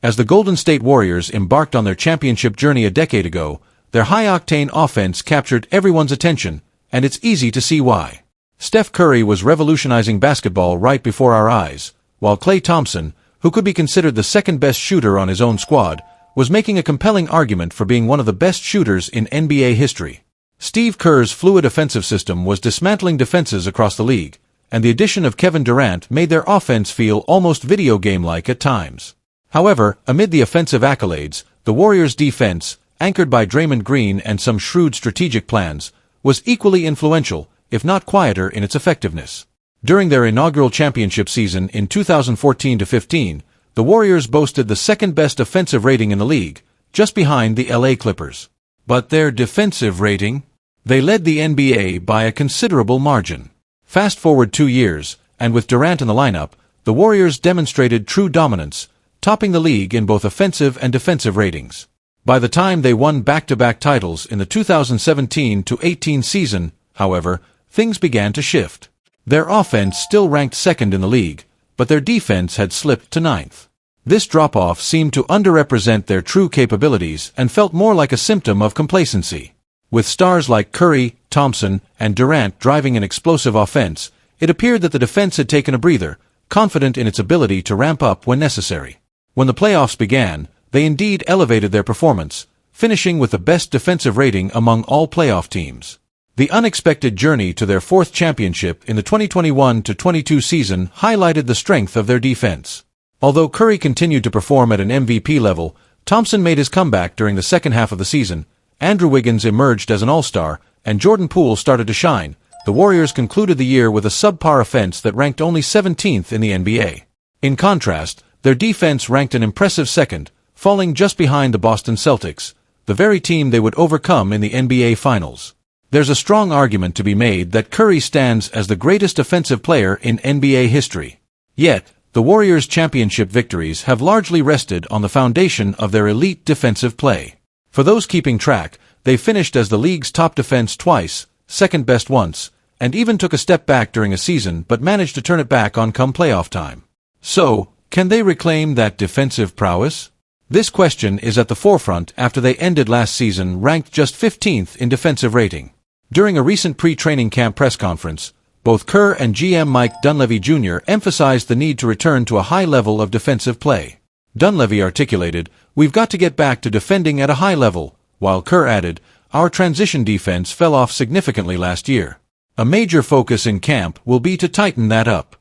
As the Golden State Warriors embarked on their championship journey a decade ago, their high-octane offense captured everyone's attention, and it's easy to see why. Steph Curry was revolutionizing basketball right before our eyes, while Klay Thompson, who could be considered the second-best shooter on his own squad, was making a compelling argument for being one of the best shooters in NBA history. Steve Kerr's fluid offensive system was dismantling defenses across the league, and the addition of Kevin Durant made their offense feel almost video game-like at times. However, amid the offensive accolades, the Warriors' defense, anchored by Draymond Green and some shrewd strategic plans, was equally influential, if not quieter in its effectiveness. During their inaugural championship season in 2014-15, the Warriors boasted the second-best offensive rating in the league, just behind the LA Clippers. But their defensive rating? They led the NBA by a considerable margin. Fast forward 2 years, and with Durant in the lineup, the Warriors demonstrated true dominance, topping the league in both offensive and defensive ratings. By the time they won back-to-back titles in the 2017-18 season, however, things began to shift. Their offense still ranked second in the league, but their defense had slipped to ninth. This drop-off seemed to underrepresent their true capabilities and felt more like a symptom of complacency. With stars like Curry, Thompson, and Durant driving an explosive offense, it appeared that the defense had taken a breather, confident in its ability to ramp up when necessary. When the playoffs began, they indeed elevated their performance, finishing with the best defensive rating among all playoff teams. The unexpected journey to their fourth championship in the 2021-22 season highlighted the strength of their defense. Although Curry continued to perform at an MVP level, Thompson made his comeback during the second half of the season, Andrew Wiggins emerged as an all-star, and Jordan Poole started to shine. The Warriors concluded the year with a subpar offense that ranked only 17th in the NBA. In contrast, their defense ranked an impressive second, falling just behind the Boston Celtics, the very team they would overcome in the NBA Finals. There's a strong argument to be made that Curry stands as the greatest offensive player in NBA history. Yet, the Warriors' championship victories have largely rested on the foundation of their elite defensive play. For those keeping track, they finished as the league's top defense twice, second best once, and even took a step back during a season but managed to turn it back on come playoff time. So, can they reclaim that defensive prowess? This question is at the forefront after they ended last season ranked just 15th in defensive rating. During a recent pre-training camp press conference, both Kerr and GM Mike Dunleavy Jr. emphasized the need to return to a high level of defensive play. Dunleavy articulated, "We've got to get back to defending at a high level," while Kerr added, "Our transition defense fell off significantly last year. A major focus in camp will be to tighten that up."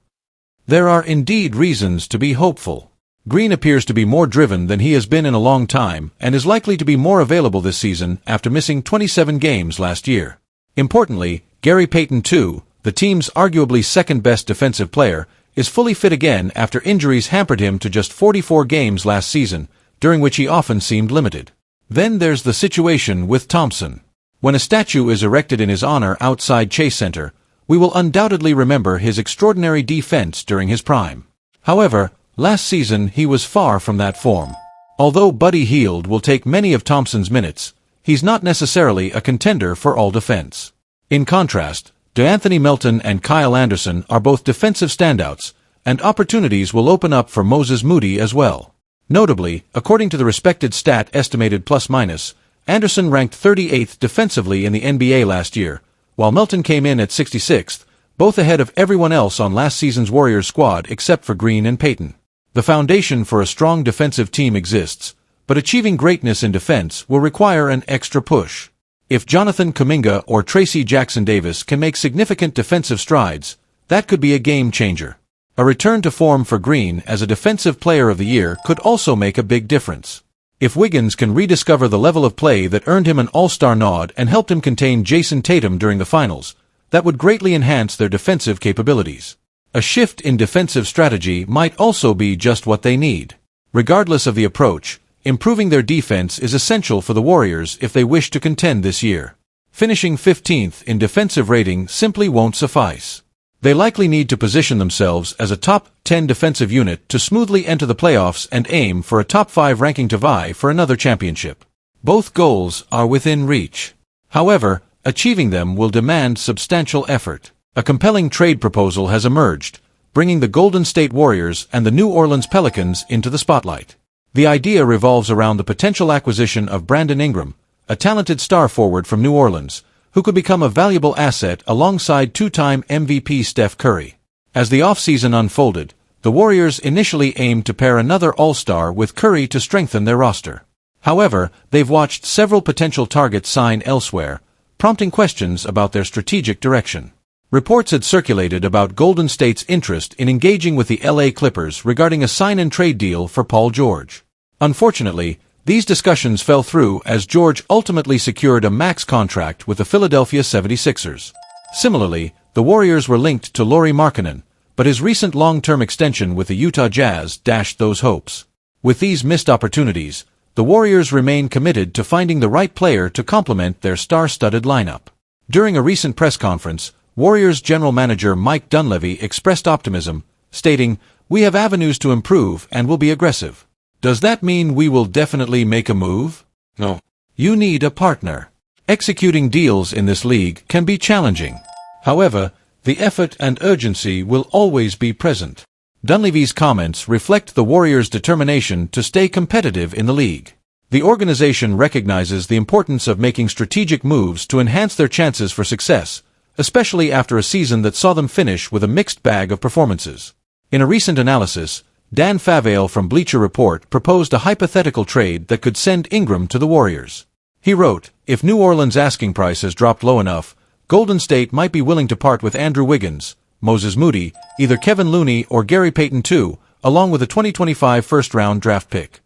There are indeed reasons to be hopeful. Green appears to be more driven than he has been in a long time and is likely to be more available this season after missing 27 games last year. Importantly, Gary Payton II, the team's arguably second-best defensive player, is fully fit again after injuries hampered him to just 44 games last season, during which he often seemed limited. Then there's the situation with Thompson. When a statue is erected in his honor outside Chase Center, we will undoubtedly remember his extraordinary defense during his prime. However, last season he was far from that form. Although Buddy Hield will take many of Thompson's minutes, he's not necessarily a contender for all defense. In contrast, DeAnthony Melton and Kyle Anderson are both defensive standouts, and opportunities will open up for Moses Moody as well. Notably, according to the respected stat estimated plus-minus, Anderson ranked 38th defensively in the NBA last year, while Melton came in at 66th, both ahead of everyone else on last season's Warriors squad except for Green and Payton. The foundation for a strong defensive team exists, but achieving greatness in defense will require an extra push. If Jonathan Kuminga or Tracy Jackson-Davis can make significant defensive strides, that could be a game-changer. A return to form for Green as a Defensive Player of the Year could also make a big difference. If Wiggins can rediscover the level of play that earned him an All-Star nod and helped him contain Jason Tatum during the finals, that would greatly enhance their defensive capabilities. A shift in defensive strategy might also be just what they need. Regardless of the approach, improving their defense is essential for the Warriors if they wish to contend this year. Finishing 15th in defensive rating simply won't suffice. They likely need to position themselves as a top 10 defensive unit to smoothly enter the playoffs and aim for a top 5 ranking to vie for another championship. Both goals are within reach. However, achieving them will demand substantial effort. A compelling trade proposal has emerged, bringing the Golden State Warriors and the New Orleans Pelicans into the spotlight. The idea revolves around the potential acquisition of Brandon Ingram, a talented star forward from New Orleans, who could become a valuable asset alongside two-time MVP Steph Curry. As the offseason unfolded, the Warriors initially aimed to pair another All-Star with Curry to strengthen their roster. However, they've watched several potential targets sign elsewhere, prompting questions about their strategic direction. Reports had circulated about Golden State's interest in engaging with the LA Clippers regarding a sign-and-trade deal for Paul George. Unfortunately, these discussions fell through as George ultimately secured a max contract with the Philadelphia 76ers. Similarly, the Warriors were linked to Lauri Markkanen, but his recent long-term extension with the Utah Jazz dashed those hopes. With these missed opportunities, the Warriors remain committed to finding the right player to complement their star-studded lineup. During a recent press conference, Warriors general manager Mike Dunleavy expressed optimism, stating, "We have avenues to improve and will be aggressive." Does that mean we will definitely make a move? No. You need a partner. Executing deals in this league can be challenging. However, the effort and urgency will always be present. Dunleavy's comments reflect the Warriors' determination to stay competitive in the league. The organization recognizes the importance of making strategic moves to enhance their chances for success, especially after a season that saw them finish with a mixed bag of performances. In a recent analysis, Dan Favale from Bleacher Report proposed a hypothetical trade that could send Ingram to the Warriors. He wrote, "If New Orleans' asking price has dropped low enough, Golden State might be willing to part with Andrew Wiggins, Moses Moody, either Kevin Looney or Gary Payton II, along with a 2025 first-round draft pick."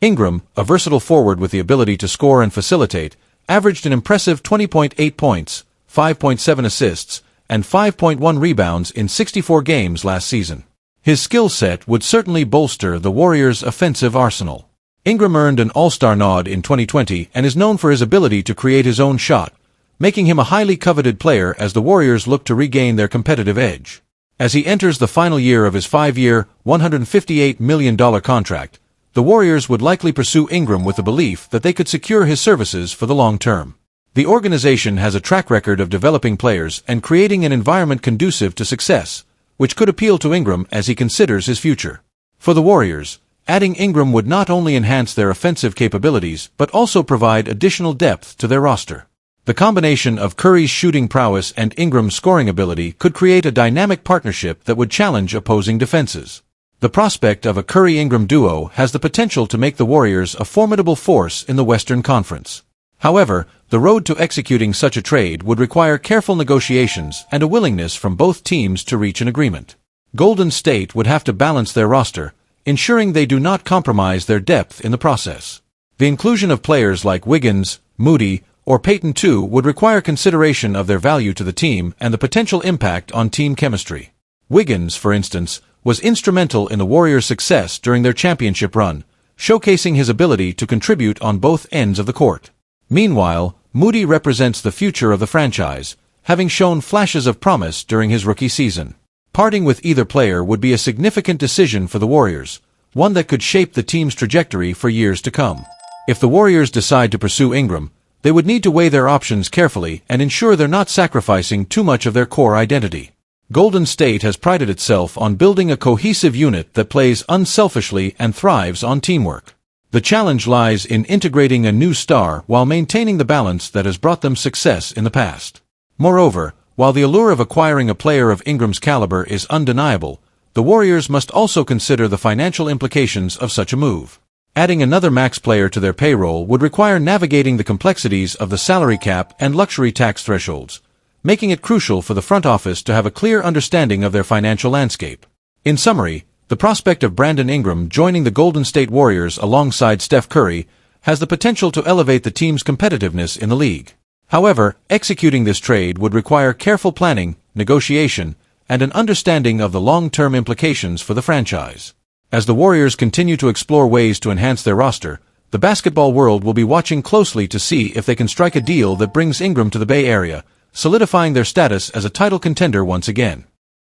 Ingram, a versatile forward with the ability to score and facilitate, averaged an impressive 20.8 points, 5.7 assists, and 5.1 rebounds in 64 games last season. His skill set would certainly bolster the Warriors' offensive arsenal. Ingram earned an All-Star nod in 2020 and is known for his ability to create his own shot, making him a highly coveted player as the Warriors look to regain their competitive edge. As he enters the final year of his 5-year, $158 million contract, the Warriors would likely pursue Ingram with the belief that they could secure his services for the long term. The organization has a track record of developing players and creating an environment conducive to success, which could appeal to Ingram as he considers his future. For the Warriors, adding Ingram would not only enhance their offensive capabilities but also provide additional depth to their roster. The combination of Curry's shooting prowess and Ingram's scoring ability could create a dynamic partnership that would challenge opposing defenses. The prospect of a Curry-Ingram duo has the potential to make the Warriors a formidable force in the Western Conference. However, the road to executing such a trade would require careful negotiations and a willingness from both teams to reach an agreement. Golden State would have to balance their roster, ensuring they do not compromise their depth in the process. The inclusion of players like Wiggins, Moody, or Payton II would require consideration of their value to the team and the potential impact on team chemistry. Wiggins, for instance, was instrumental in the Warriors' success during their championship run, showcasing his ability to contribute on both ends of the court. Meanwhile, Moody represents the future of the franchise, having shown flashes of promise during his rookie season. Parting with either player would be a significant decision for the Warriors, one that could shape the team's trajectory for years to come. If the Warriors decide to pursue Ingram, they would need to weigh their options carefully and ensure they're not sacrificing too much of their core identity. Golden State has prided itself on building a cohesive unit that plays unselfishly and thrives on teamwork. The challenge lies in integrating a new star while maintaining the balance that has brought them success in the past. Moreover, while the allure of acquiring a player of Ingram's caliber is undeniable, the Warriors must also consider the financial implications of such a move. Adding another max player to their payroll would require navigating the complexities of the salary cap and luxury tax thresholds, making it crucial for the front office to have a clear understanding of their financial landscape. In summary, the prospect of Brandon Ingram joining the Golden State Warriors alongside Steph Curry has the potential to elevate the team's competitiveness in the league. However, executing this trade would require careful planning, negotiation, and an understanding of the long-term implications for the franchise. As the Warriors continue to explore ways to enhance their roster, the basketball world will be watching closely to see if they can strike a deal that brings Ingram to the Bay Area, solidifying their status as a title contender once again.